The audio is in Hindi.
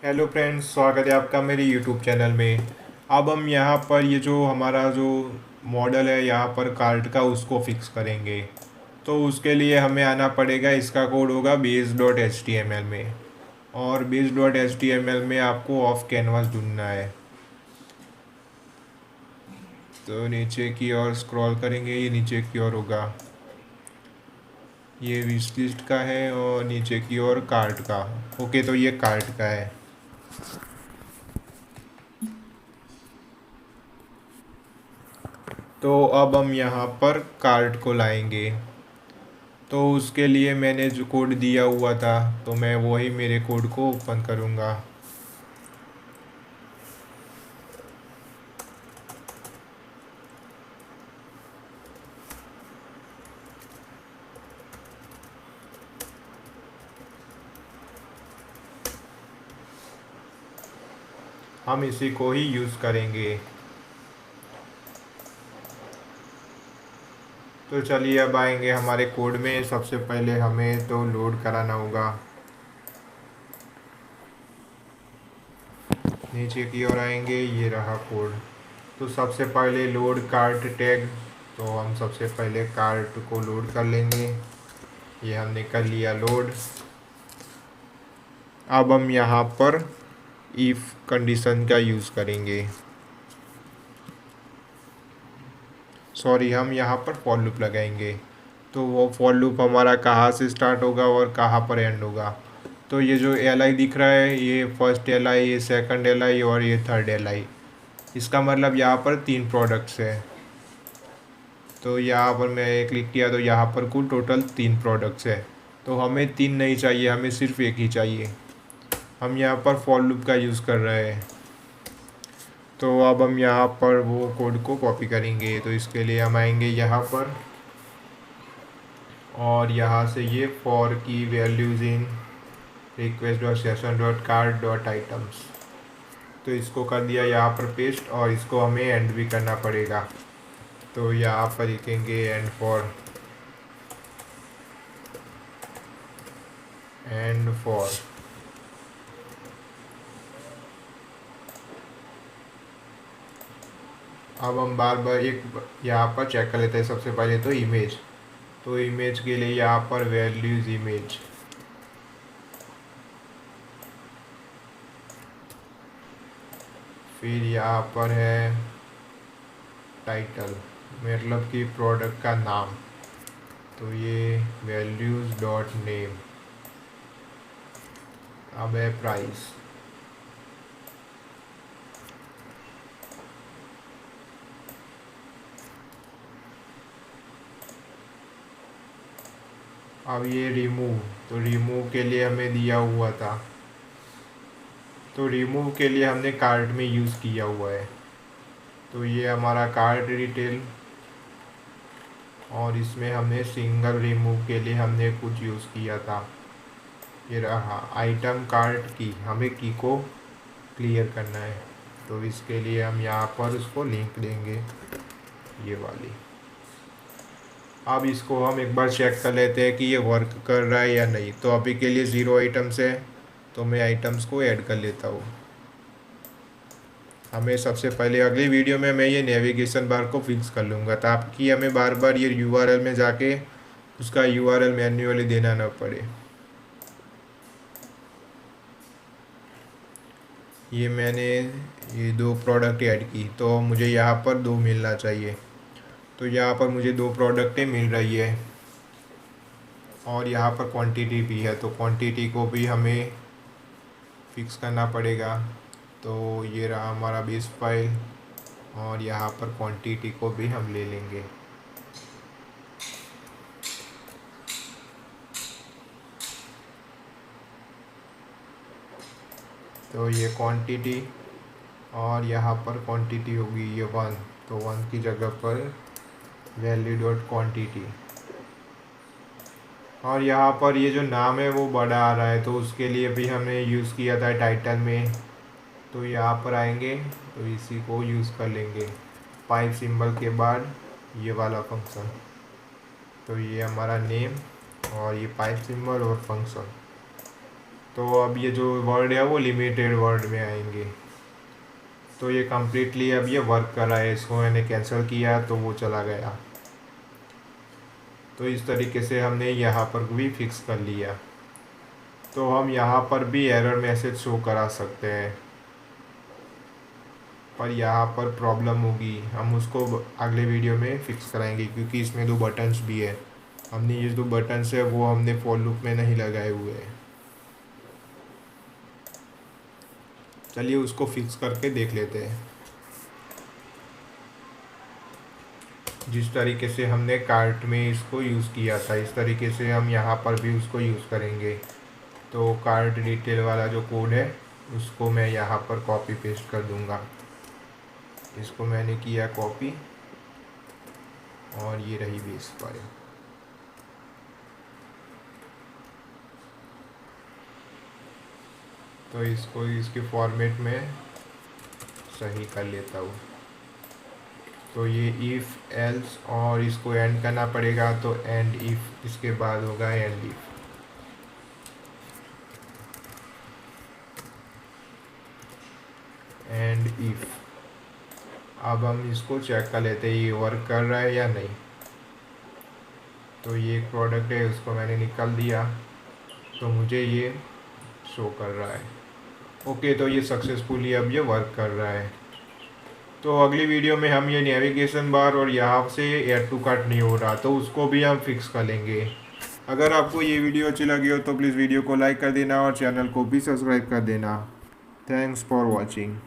हेलो फ्रेंड्स, स्वागत है आपका मेरे यूट्यूब चैनल में। अब हम यहाँ पर ये जो हमारा जो मॉडल है यहाँ पर कार्ड का उसको फिक्स करेंगे। तो उसके लिए हमें आना पड़ेगा, इसका कोड होगा base.html में। और base.html में आपको ऑफ कैनवास ढूंढना है। तो नीचे की ओर स्क्रॉल करेंगे, ये नीचे की ओर होगा। ये विश लिस्ट का है और नीचे की ओर कार्ड का। ओके, तो ये कार्ड का है। तो अब हम यहाँ पर कार्ड को लाएंगे। तो उसके लिए मैंने जो कोड दिया हुआ था, तो मैं वही मेरे कोड को ओपन करूँगा। हम इसी को ही यूज़ करेंगे। तो चलिए अब आएंगे हमारे कोड में। सबसे पहले हमें तो लोड कराना होगा। नीचे की ओर आएंगे, ये रहा कोड। तो सबसे पहले लोड कार्ट टैग। तो हम सबसे पहले कार्ट को लोड कर लेंगे। ये हमने कर लिया लोड। अब हम यहाँ पर इफ़ कंडीशन का यूज़ करेंगे। सॉरी, हम यहाँ पर फॉर लूप लगाएंगे। तो वो फॉर लूप हमारा कहाँ से स्टार्ट होगा और कहाँ पर एंड होगा। तो ये जो एल आई दिख रहा है, ये फर्स्ट एल आई, ये सेकंड एल आई और ये थर्ड एल आई। इसका मतलब यहाँ पर 3 प्रोडक्ट्स है। तो यहाँ पर मैं क्लिक किया तो यहाँ पर कुल टोटल 3 प्रोडक्ट्स है। तो हमें 3 नहीं चाहिए, हमें सिर्फ एक ही चाहिए। हम यहाँ पर फॉर लूप का यूज़ कर रहे हैं। तो अब हम यहाँ पर वो कोड को कॉपी करेंगे। तो इसके लिए हम आएंगे यहाँ पर और यहाँ से ये फॉर की वैल्यूज़ इन request.session.card.items। तो इसको कर दिया यहाँ पर पेस्ट, और इसको हमें एंड भी करना पड़ेगा। तो यहाँ पर लिखेंगे एंड फॉर अब हम बार बार एक यहाँ पर चेक कर लेते हैं। सबसे पहले तो इमेज। तो इमेज के लिए यहाँ पर वैल्यूज़ इमेज, फिर यहाँ पर है टाइटल, मतलब कि प्रोडक्ट का नाम। तो ये वैल्यूज़ डॉट नेम। अब है प्राइस। अब ये रिमूव। तो रिमूव के लिए हमें दिया हुआ था, तो रिमूव के लिए हमने कार्ट में यूज़ किया हुआ है। तो ये हमारा कार्ट डिटेल, और इसमें हमने सिंगल रिमूव के लिए हमने कुछ यूज़ किया था। ये रहा आइटम कार्ट की, हमें की को क्लियर करना है। तो इसके लिए हम यहाँ पर उसको लिंक देंगे, ये वाली। अब इसको हम एक बार चेक कर लेते हैं कि ये वर्क कर रहा है या नहीं। तो अभी के लिए 0 आइटम्स है, तो मैं आइटम्स को ऐड कर लेता हूँ। हमें सबसे पहले अगली वीडियो में मैं ये नेविगेशन बार को फिक्स कर लूँगा, ताकि हमें बार बार ये यूआरएल में जाके उसका यूआरएल मैन्युअली देना ना पड़े। ये मैंने ये 2 प्रोडक्ट ऐड की, तो मुझे यहाँ पर 2 मिलना चाहिए। तो यहाँ पर मुझे 2 प्रोडक्टें मिल रही है, और यहाँ पर क्वांटिटी भी है। तो क्वांटिटी को भी हमें फिक्स करना पड़ेगा। तो ये रहा हमारा बेस फाइल, और यहाँ पर क्वांटिटी को भी हम ले लेंगे। तो ये क्वांटिटी, और यहाँ पर क्वांटिटी होगी ये 1। तो 1 की जगह पर वैल्यू डॉट क्वान्टिटी। और यहाँ पर ये जो नाम है वो बड़ा आ रहा है, तो उसके लिए भी हमने यूज़ किया था टाइटल में। तो यहाँ पर आएंगे तो इसी को यूज़ कर लेंगे, पाइप सिंबल के बाद ये वाला फंक्शन। तो ये हमारा नेम, और ये पाइप सिंबल और फंक्शन। तो अब ये जो वर्ड है वो लिमिटेड वर्ड में आएंगे। तो ये कम्प्लीटली अब ये वर्क कर रहा है, इसको मैंने कैंसिल किया तो वो चला गया। तो इस तरीके से हमने यहाँ पर भी फिक्स कर लिया। तो हम यहाँ पर भी एरर मैसेज शो करा सकते हैं, पर यहाँ पर प्रॉब्लम होगी, हम उसको अगले वीडियो में फिक्स कराएंगे, क्योंकि इसमें 2 बटन्स भी है। हमने ये 2 बटन्स है वो हमने फॉर लूप में नहीं लगाए हुए हैं। चलिए उसको फिक्स करके देख लेते हैं। जिस तरीके से हमने कार्ट में इसको यूज़ किया था, इस तरीके से हम यहाँ पर भी उसको यूज़ करेंगे। तो कार्ट डिटेल वाला जो कोड है उसको मैं यहाँ पर कॉपी पेस्ट कर दूँगा। इसको मैंने किया कॉपी, और ये रही बेस फाइल। तो इसको इसके फॉर्मेट में सही कर लेता हूँ। तो ये इफ़ एल्स और इसको एंड करना पड़ेगा, तो एंड इफ़ इसके बाद होगा एंड इफ़। एंड इफ़ अब हम इसको चेक कर लेते हैं ये वर्क कर रहा है या नहीं। तो ये एक प्रोडक्ट है, उसको मैंने निकाल दिया, तो मुझे ये शो कर रहा है। ओके, तो ये सक्सेसफुली अब ये वर्क कर रहा है। तो अगली वीडियो में हम ये नेविगेशन बार और यहाँ से एड टू कार्ट नहीं हो रहा, तो उसको भी हम फिक्स कर लेंगे। अगर आपको ये वीडियो अच्छी लगी हो तो प्लीज़ वीडियो को लाइक कर देना और चैनल को भी सब्सक्राइब कर देना। Thanks for watching.